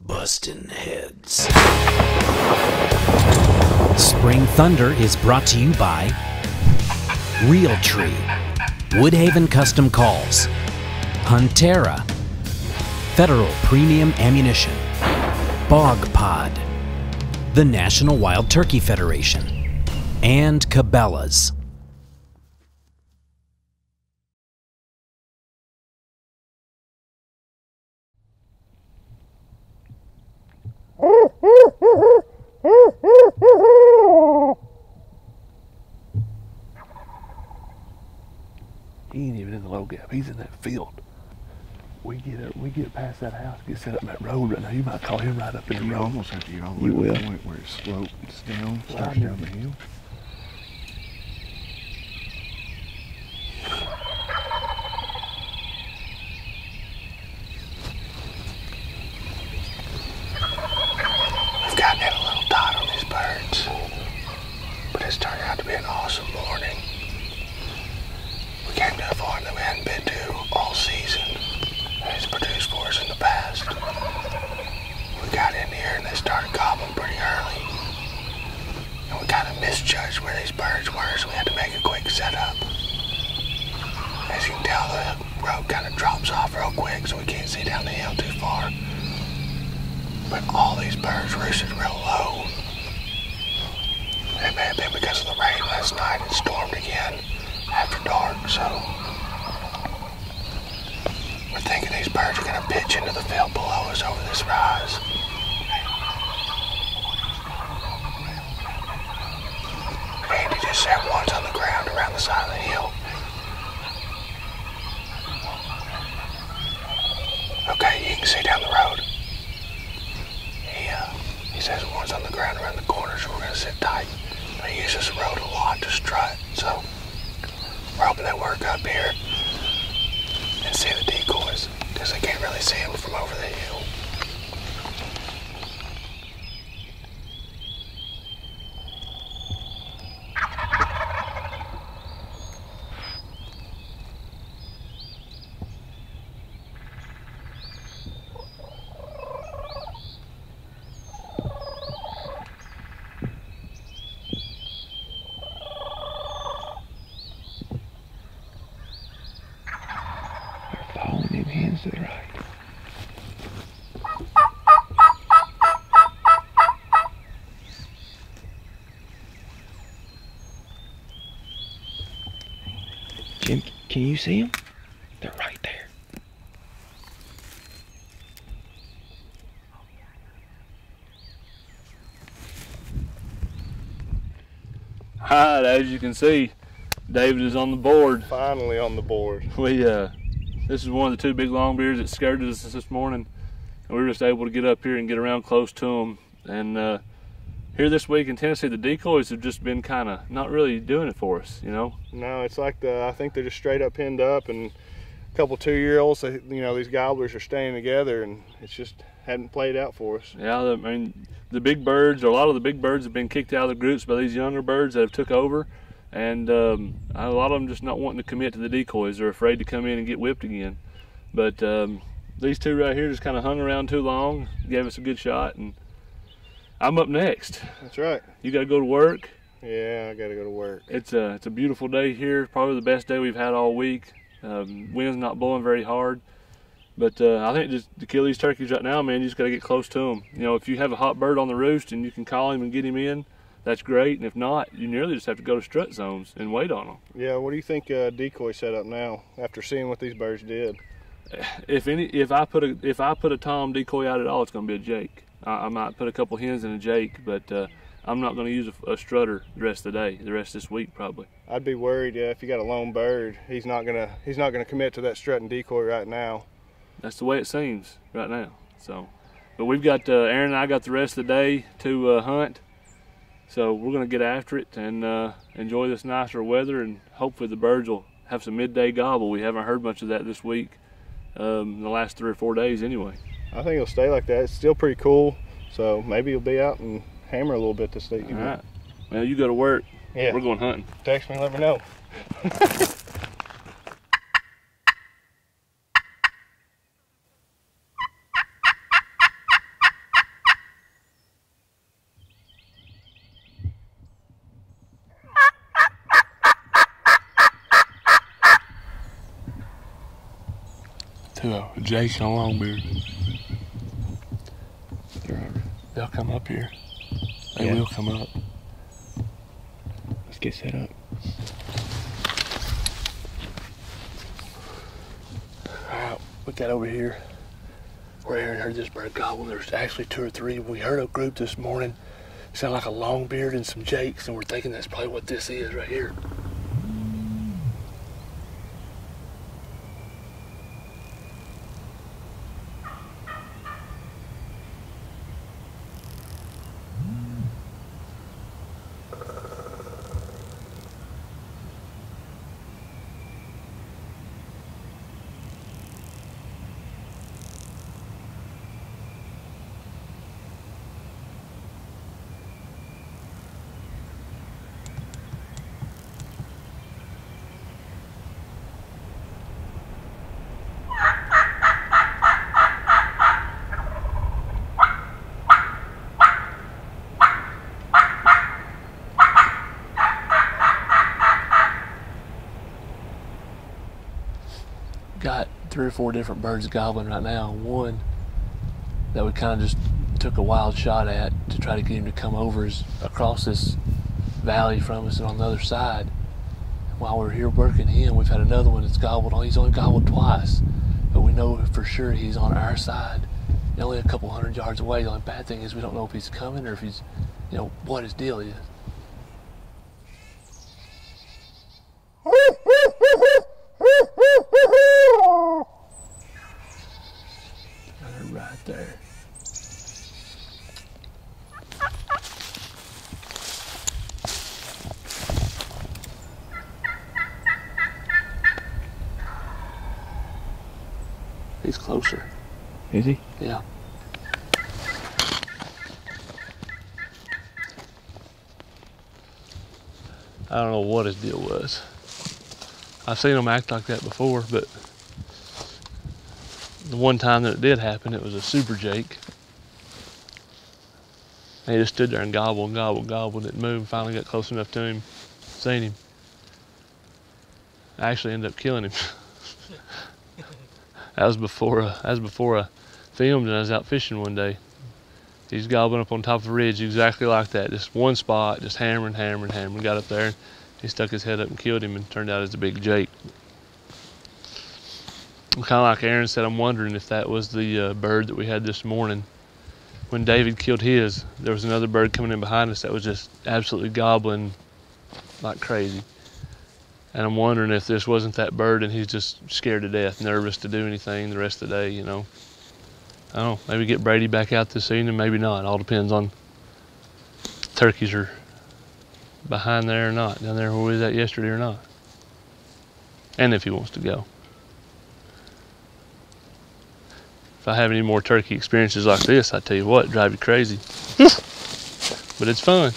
Bustin' Heads. Spring Thunder is brought to you by Realtree, Woodhaven Custom Calls, Huntera, Federal Premium Ammunition, Bog Pod, the National Wild Turkey Federation, and Cabela's. He ain't even in the low gap. He's in that field. We get past that house, get set up in that road right now. You might call him right up in the road. Almost have to get all the way to the point where it slopes down, starts down the hill. We've gotten in a little tight on these birds, but it's turned out to be an awesome morning. We came to a farm that we hadn't been to all season, and it's produced for us in the past. We got in here and they started gobbling pretty early, and we kind of misjudged where these birds were, so we had to make a quick setup. As you can tell, the road kind of drops off real quick, so we can't see down the hill too far. But all these birds roosted real low. It may have been because of the rain last night. It stormed again after dark, so we're thinking these birds are going to pitch into the field below us over this rise. Andy just said one's on the ground around the side of the hill. Okay, you can see down the road. He says one's on the ground around the corner, so we're going to sit tight. They use this road a lot to strut, so we're hoping they work up here and see the decoys, because they can't really see them from over the hill. Following them hens to the right. Jim, can you see them? They're right there. Alright, as you can see, David is on the board. Finally on the board. This is one of the two big longbeards that scared us this morning, and we were just able to get up here and get around close to them. And here this week in Tennessee, the decoys have just been kind of not really doing it for us, you know. No, it's like I think they're just straight up pinned up, and a couple 2-year-olds. These gobblers are staying together, and it's just hadn't played out for us. Yeah, I mean, the big birds, or a lot of the big birds, have been kicked out of the groups by these younger birds that have took over. And a lot of them just not wanting to commit to the decoys. They're afraid to come in and get whipped again. But these two right here just kind of hung around too long, gave us a good shot, and I'm up next. That's right. You got to go to work. Yeah, I got to go to work. It's a beautiful day here, probably the best day we've had all week. Wind's not blowing very hard. But I think just to kill these turkeys right now, man, you just got to get close to them. You know, if you have a hot bird on the roost and you can call him and get him in, that's great, and if not, you nearly just have to go to strut zones and wait on them. Yeah, what do you think decoy set up now after seeing what these birds did? If I put a tom decoy out at all, it's going to be a jake. I might put a couple hens in a jake, but I'm not going to use a strutter the rest of the day, the rest of this week probably. I'd be worried if you got a lone bird, he's not gonna commit to that strutting decoy right now. That's the way it seems right now. So, but we've got Aaron and I got the rest of the day to hunt. So we're going to get after it and enjoy this nicer weather, and hopefully the birds will have some midday gobble. We haven't heard much of that this week, in the last 3 or 4 days anyway. I think it'll stay like that. It's still pretty cool, so maybe you'll be out and hammer a little bit this evening. All right. Well, you go to work. Yeah. We're going hunting. Text me, let me know. to a Jake and a longbeard. They'll come up here. They will come up. Let's get set up. Alright, put that over here. We're here and heard this bird gobble. There's actually 2 or 3. We heard a group this morning. Sound like a longbeard and some jakes, and we're thinking that's probably what this is right here. Got 3 or 4 different birds gobbling right now. One that we kind of just took a wild shot at to try to get him to come over is across this valley from us and on the other side. And while we're here working him, we've had another one that's gobbled on. He's only gobbled twice, but we know for sure he's on our side. Only a couple 100 yards away. The only bad thing is we don't know if he's coming or if he's, what his deal is. Right there. He's closer. Is he? Yeah. I don't know what his deal was. I've seen him act like that before, but the one time that it did happen, it was a super Jake. And he just stood there and gobbled, didn't move. Finally got close enough to him, seen him. I actually ended up killing him. That was before I filmed and I was out fishing one day. He's gobbling up on top of a ridge exactly like that. Just one spot, just hammering. Got up there and he stuck his head up and killed him, and turned out as a big Jake. Kind of like Aaron said, I'm wondering if that was the bird that we had this morning. When David killed his, there was another bird coming in behind us that was just absolutely gobbling like crazy. And I'm wondering if this wasn't that bird and he's just scared to death, nervous to do anything the rest of the day, I don't know, maybe get Brady back out this evening, maybe not. All depends on turkeys are behind there or not, down there where we was at yesterday or not. And if he wants to go. If I have any more turkey experiences like this, I tell you what, it'd drive you crazy. But it's fun.